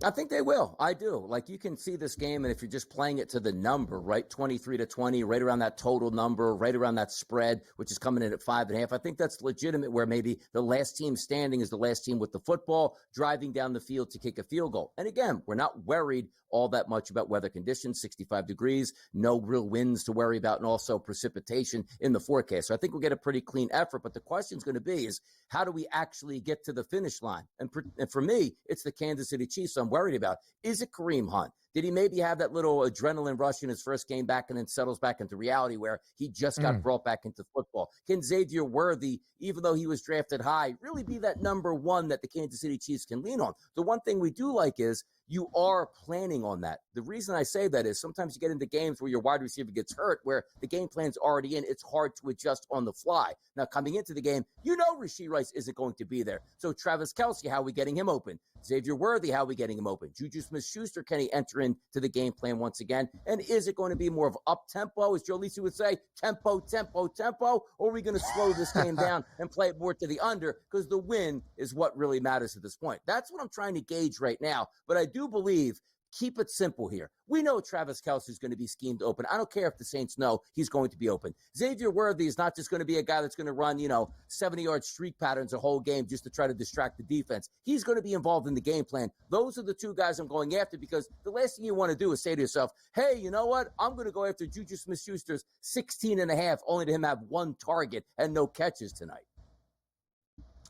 [SPEAKER 5] I think they will. I do. Like, you can see this game, and if you're just playing it to the number, right, 23-20, right around that total number, right around that spread, which is coming in at 5.5. I think that's legitimate, where maybe the last team standing is the last team with the football, driving down the field to kick a field goal. And again, we're not worried all that much about weather conditions, 65 degrees, no real winds to worry about, and also precipitation in the forecast. So I think we'll get a pretty clean effort. But the question is going to be is, how do we actually get to the finish line? And for me, it's the Kansas City Chiefs I'm worried about. Is it Kareem Hunt? Did he maybe have that little adrenaline rush in his first game back and then settles back into reality where he just got brought back into football? Can Xavier Worthy, even though he was drafted high, really be that number one that the Kansas City Chiefs can lean on? The one thing we do like is you are planning on that. The reason I say that is sometimes you get into games where your wide receiver gets hurt, where the game plan's already in. It's hard to adjust on the fly. Now, coming into the game, you know Rashee Rice isn't going to be there. So Travis Kelce, how are we getting him open? Xavier Worthy, how are we getting him open? Juju Smith-Schuster, can he enter into the game plan once again? And is it going to be more of up-tempo, as Joe Lisi would say, tempo, tempo, tempo? Or are we going to slow this game down and play it more to the under? Because the win is what really matters at this point. That's what I'm trying to gauge right now. But I do believe, keep it simple here. We know Travis Kelce is going to be schemed open. I don't care if the Saints know he's going to be open. Xavier Worthy is not just going to be a guy that's going to run, 70-yard streak patterns a whole game just to try to distract the defense. He's going to be involved in the game plan. Those are the two guys I'm going after, because the last thing you want to do is say to yourself, hey, you know what? I'm going to go after Juju Smith-Schuster's 16.5, only to him have one target and no catches tonight.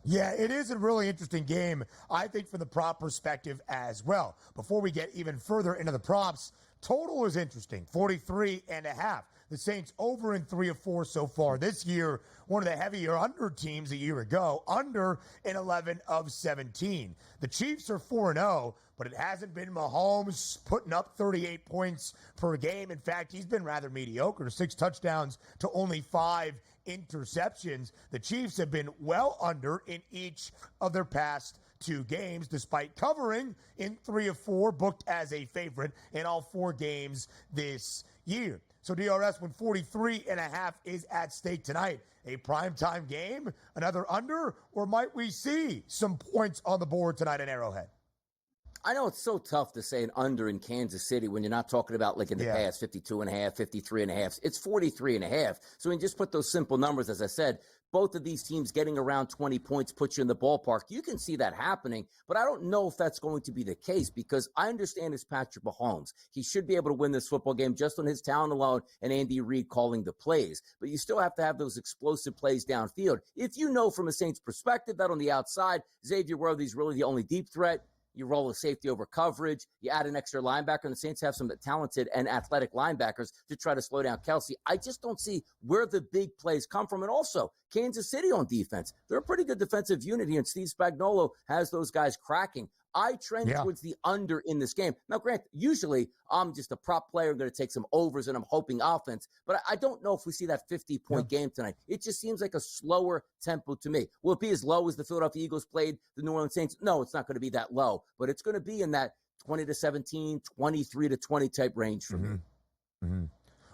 [SPEAKER 4] Yeah, it is a really interesting game, I think, from the prop perspective as well. Before we get even further into the props, total is interesting, 43.5. The Saints over in 3 of 4 so far this year. One of the heavier under teams a year ago, under in 11 of 17. The Chiefs are 4-0, but it hasn't been Mahomes putting up 38 points per game. In fact, he's been rather mediocre, 6 touchdowns to only 5 interceptions. The Chiefs have been well under in each of their past 2 games, despite covering in 3 of 4, booked as a favorite in all 4 games this year. So DRS, when 43.5 is at stake tonight, a primetime game, another under, or might we see some points on the board tonight in Arrowhead?
[SPEAKER 5] I know it's so tough to say an under in Kansas City when you're not talking about, like in the past, 52.5, 53.5. It's 43.5. So when you just put those simple numbers, as I said, both of these teams getting around 20 points puts you in the ballpark. You can see that happening, but I don't know if that's going to be the case, because I understand it's Patrick Mahomes. He should be able to win this football game just on his talent alone and Andy Reid calling the plays. But you still have to have those explosive plays downfield. If you know from a Saints perspective that on the outside, Xavier Worthy is really the only deep threat, you roll a safety over coverage, you add an extra linebacker, and the Saints have some talented and athletic linebackers to try to slow down Kelce. I just don't see where the big plays come from. And also, Kansas City on defense, they're a pretty good defensive unit here, and Steve Spagnuolo has those guys cracking. I trend towards the under in this game. Now, Grant, usually I'm just a prop player. I'm going to take some overs, and I'm hoping offense. But I don't know if we see that 50-point game tonight. It just seems like a slower tempo to me. Will it be as low as the Philadelphia Eagles played the New Orleans Saints? No, it's not going to be that low. But it's going to be in that 20-17, 23-20 type range for me.
[SPEAKER 4] Mm-hmm.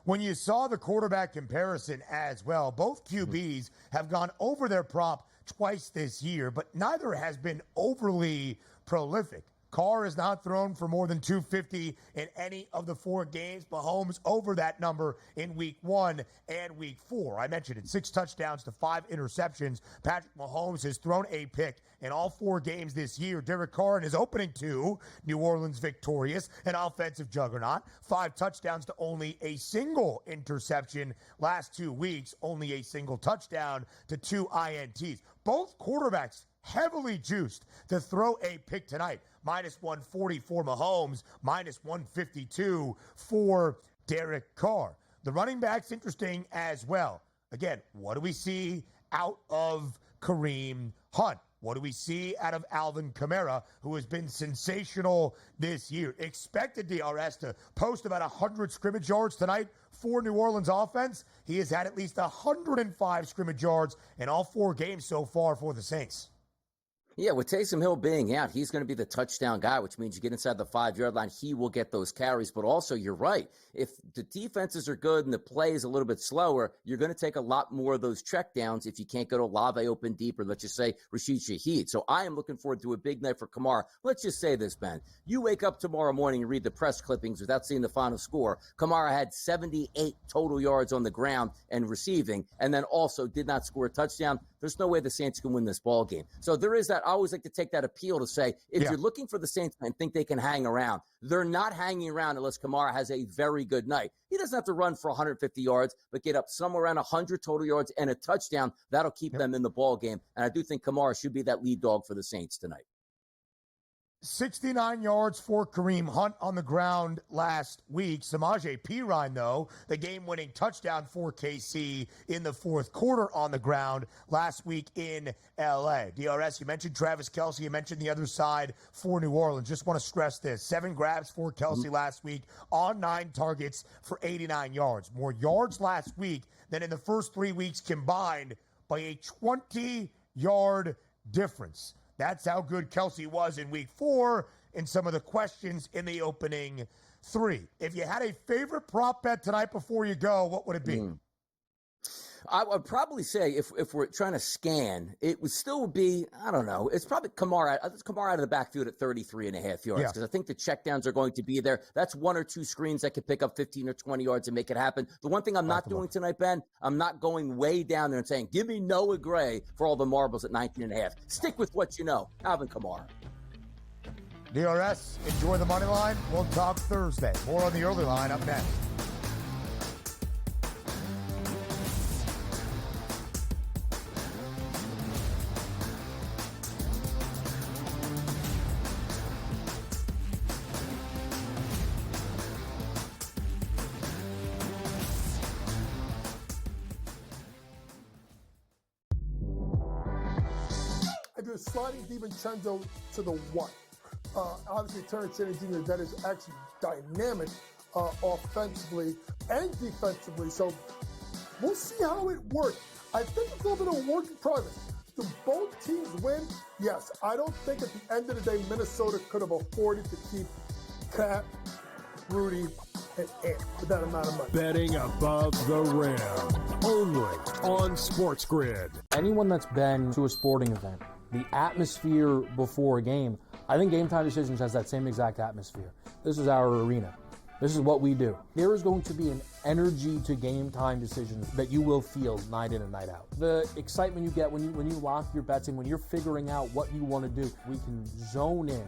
[SPEAKER 4] When you saw the quarterback comparison as well, both QBs have gone over their prop twice this year, but neither has been overly prolific. Carr has not thrown for more than 250 in any of the 4 games. Mahomes over that number in week 1 and week 4. I mentioned it, 6 touchdowns to 5 interceptions. Patrick Mahomes has thrown a pick in all 4 games this year. Derek Carr in his opening 2, New Orleans victorious, an offensive juggernaut. 5 touchdowns to only a single interception. Last 2 weeks, only a single touchdown to 2 INTs. Both quarterbacks heavily juiced to throw a pick tonight. Minus 140 for Mahomes, minus 152 for Derek Carr. The running back's interesting as well. Again, what do we see out of Kareem Hunt? What do we see out of Alvin Kamara, who has been sensational this year? Expected DRS to post about 100 scrimmage yards tonight for New Orleans offense. He has had at least 105 scrimmage yards in all 4 games so far for the Saints.
[SPEAKER 5] Yeah, with Taysom Hill being out, he's going to be the touchdown guy, which means you get inside the 5-yard line, he will get those carries. But also, you're right. If the defenses are good and the play is a little bit slower, you're going to take a lot more of those checkdowns if you can't go to Olave open deep, or let's just say Rashid Shaheed. So I am looking forward to a big night for Kamara. Let's just say this, Ben. You wake up tomorrow morning and read the press clippings without seeing the final score. Kamara had 78 total yards on the ground and receiving, and then also did not score a touchdown. There's no way the Saints can win this ball game. So there is that. I always like to take that appeal to say, if you're looking for the Saints and think they can hang around, they're not hanging around unless Kamara has a very good night. He doesn't have to run for 150 yards, but get up somewhere around 100 total yards and a touchdown. That'll keep them in the ball game. And I do think Kamara should be that lead dog for the Saints tonight.
[SPEAKER 4] 69 yards for Kareem Hunt on the ground last week. Samaje Perine, though, the game-winning touchdown for KC in the fourth quarter on the ground last week in L.A. DRS, you mentioned Travis Kelce. You mentioned the other side for New Orleans. Just want to stress this. 7 grabs for Kelce last week on 9 targets for 89 yards. More yards last week than in the first 3 weeks combined by a 20-yard difference. That's how good Kelce was in week 4 and some of the questions in the opening 3. If you had a favorite prop bet tonight before you go, what would it be?
[SPEAKER 5] I would probably say if we're trying to scan, it would still be, I don't know, it's probably Kamara out of the backfield at 33.5 yards, because I think the checkdowns are going to be there. That's 1 or 2 screens that could pick up 15 or 20 yards and make it happen. The one thing I'm not doing tonight, Ben, I'm not going way down there and saying, give me Noah Gray for all the marbles at 19.5. Stick with what you know. Alvin Kamara.
[SPEAKER 4] DRS, enjoy the money line. We'll talk Thursday. More on the early line up next.
[SPEAKER 2] Sliding DiVincenzo to the 1. Obviously, Terrence Shannon Jr., that is actually dynamic offensively and defensively. So we'll see how it works. I think it's a little bit of a work in progress. Do both teams win? Yes. I don't think at the end of the day, Minnesota could have afforded to keep Cat, Rudy, and Ant for that amount of money.
[SPEAKER 3] Betting above the rim. Only on Sports Grid.
[SPEAKER 1] Anyone that's been to a sporting event, the atmosphere before a game, I think Game Time Decisions has that same exact atmosphere. This is our arena. This is what we do. There is going to be an energy to Game Time Decisions that you will feel night in and night out. The excitement you get when you lock your bets in, when you're figuring out what you want to do, we can zone in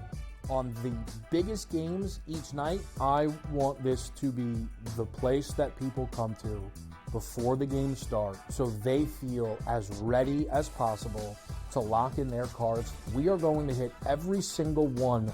[SPEAKER 1] on the biggest games each night. I want this to be the place that people come to before the games start so they feel as ready as possible to lock in their cards. We are going to hit every single one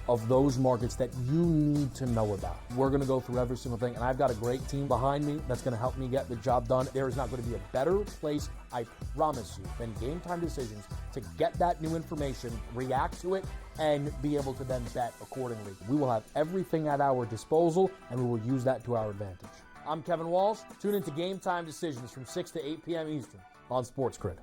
[SPEAKER 1] of those markets that you need to know about. We're going to go through every single thing, and I've got a great team behind me that's going to help me get the job done. There is not going to be a better place, I promise you, than Game Time Decisions to get that new information, react to it, and be able to then bet accordingly. We will have everything at our disposal, and we will use that to our advantage. I'm Kevin Walsh. Tune into Game Time Decisions from 6 to 8 p.m. Eastern on Sports Grid.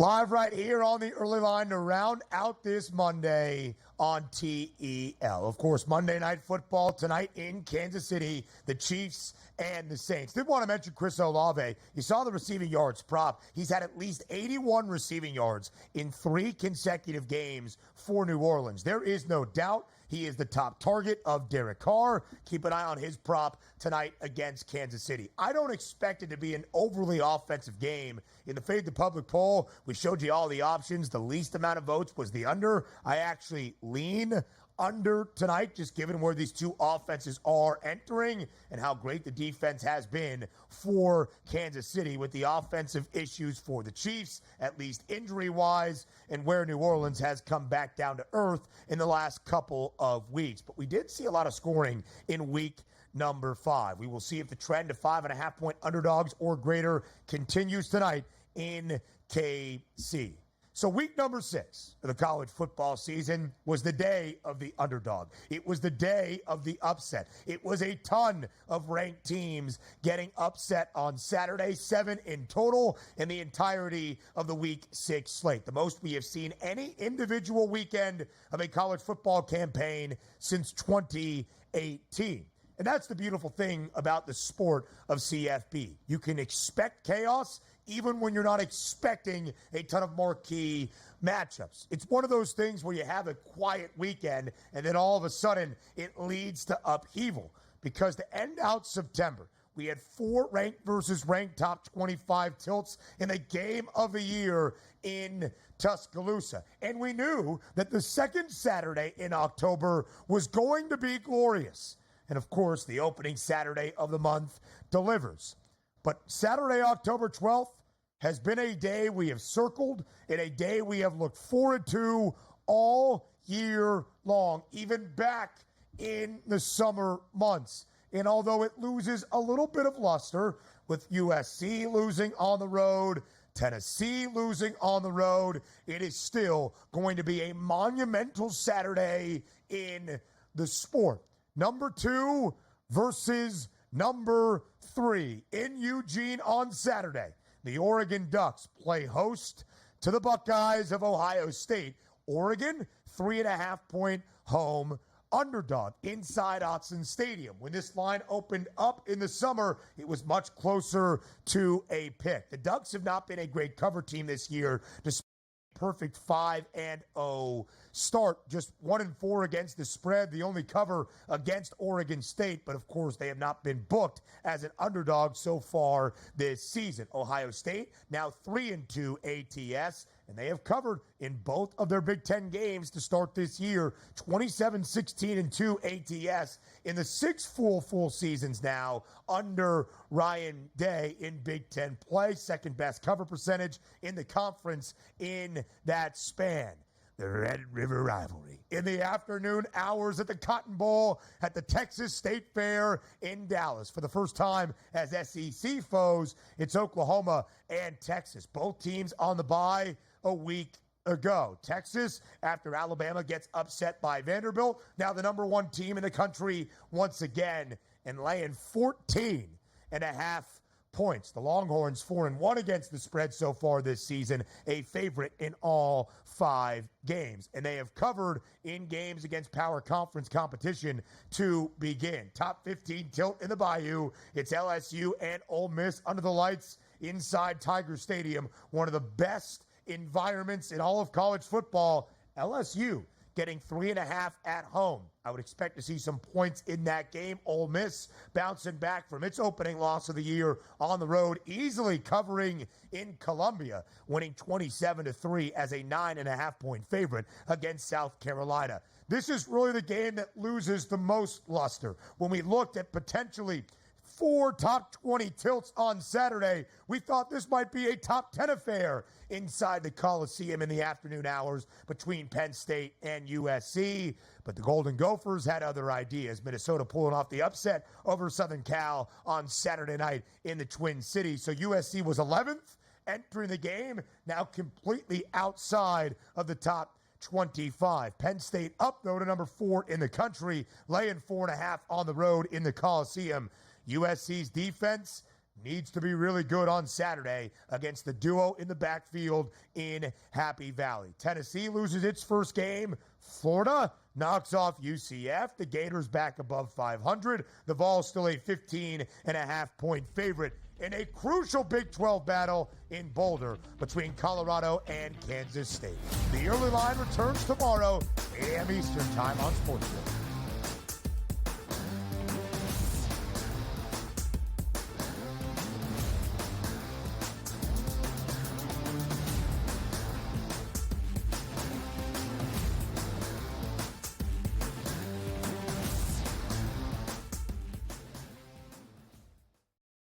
[SPEAKER 4] Live right here on the early line to round out this Monday on TEL. Of course, Monday Night Football tonight in Kansas City, the Chiefs and the Saints. Did want to mention Chris Olave. You saw the receiving yards prop. He's had at least 81 receiving yards in 3 consecutive games for New Orleans. There is no doubt he is the top target of Derek Carr. Keep an eye on his prop tonight against Kansas City. I don't expect it to be an overly offensive game. In the Fade the Public poll, we showed you all the options. The least amount of votes was the under. I actually lean under tonight, just given where these two offenses are entering and how great the defense has been for Kansas City with the offensive issues for the Chiefs, at least injury-wise, and where New Orleans has come back down to earth in the last couple of weeks. But we did see a lot of scoring in week number 5. We will see if the trend of 5.5-point underdogs or greater continues tonight in KC. So week number 6 of the college football season was the day of the underdog. It was the day of the upset. It was a ton of ranked teams getting upset on Saturday, 7 in total in the entirety of the week 6 slate. The most we have seen any individual weekend of a college football campaign since 2018. And that's the beautiful thing about the sport of CFB. You can expect chaos even when you're not expecting a ton of marquee matchups. It's one of those things where you have a quiet weekend and then all of a sudden it leads to upheaval. Because to end out September, we had 4 ranked versus ranked top 25 tilts in the game of the year in Tuscaloosa. And we knew that the second Saturday in October was going to be glorious. And of course, the opening Saturday of the month delivers. But Saturday, October 12th, has been a day we have circled and a day we have looked forward to all year long, even back in the summer months. And although it loses a little bit of luster with USC losing on the road, Tennessee losing on the road, it is still going to be a monumental Saturday in the sport. Number 2 versus number 3 in Eugene on Saturday. The Oregon Ducks play host to the Buckeyes of Ohio State. Oregon, 3.5-point home underdog inside Autzen Stadium. When this line opened up in the summer, it was much closer to a pick. The Ducks have not been a great cover team this year, despite perfect 5-0 start, just 1-4 against the spread, the only cover against Oregon State, but of course they have not been booked as an underdog so far this season. Ohio State now 3-2 ATS, and they have covered in both of their Big Ten games to start this year, 27-16-2 ATS in the 6 full seasons now under Ryan Day in Big Ten play, second best cover percentage in the conference in that span. The Red River Rivalry in the afternoon hours at the Cotton Bowl at the Texas State Fair in Dallas. For the first time as SEC foes, it's Oklahoma and Texas. Both teams on the bye a week ago. Texas, after Alabama gets upset by Vanderbilt, now the number 1 team in the country once again, and laying 14.5 points. The Longhorns 4-1 against the spread so far this season, a favorite in all 5 games. And they have covered in games against power conference competition to begin. Top 15 tilt in the Bayou. It's LSU and Ole Miss under the lights inside Tiger Stadium, one of the best environments in all of college football. LSU getting 3.5 at home. I would expect to see some points in that game. Ole Miss bouncing back from its opening loss of the year on the road, easily covering in Columbia, winning 27-3 as a 9.5-point favorite against South Carolina. This is really the game that loses the most luster. When we looked at potentially 4 top 20 tilts on Saturday, we thought this might be a top 10 affair inside the Coliseum in the afternoon hours between Penn State and USC. But the Golden Gophers had other ideas. Minnesota pulling off the upset over Southern Cal on Saturday night in the Twin Cities. So USC was 11th entering the game, now completely outside of the top 25. Penn State up, though, to number 4 in the country, laying 4.5 on the road in the Coliseum. USC's defense needs to be really good on Saturday against the duo in the backfield in Happy Valley. Tennessee loses its first game. Florida knocks off UCF. The Gators back above 500. The Vols still a 15.5-point favorite in a crucial Big 12 battle in Boulder between Colorado and Kansas State. The early line returns tomorrow, 8 a.m. Eastern time on Sportsnet.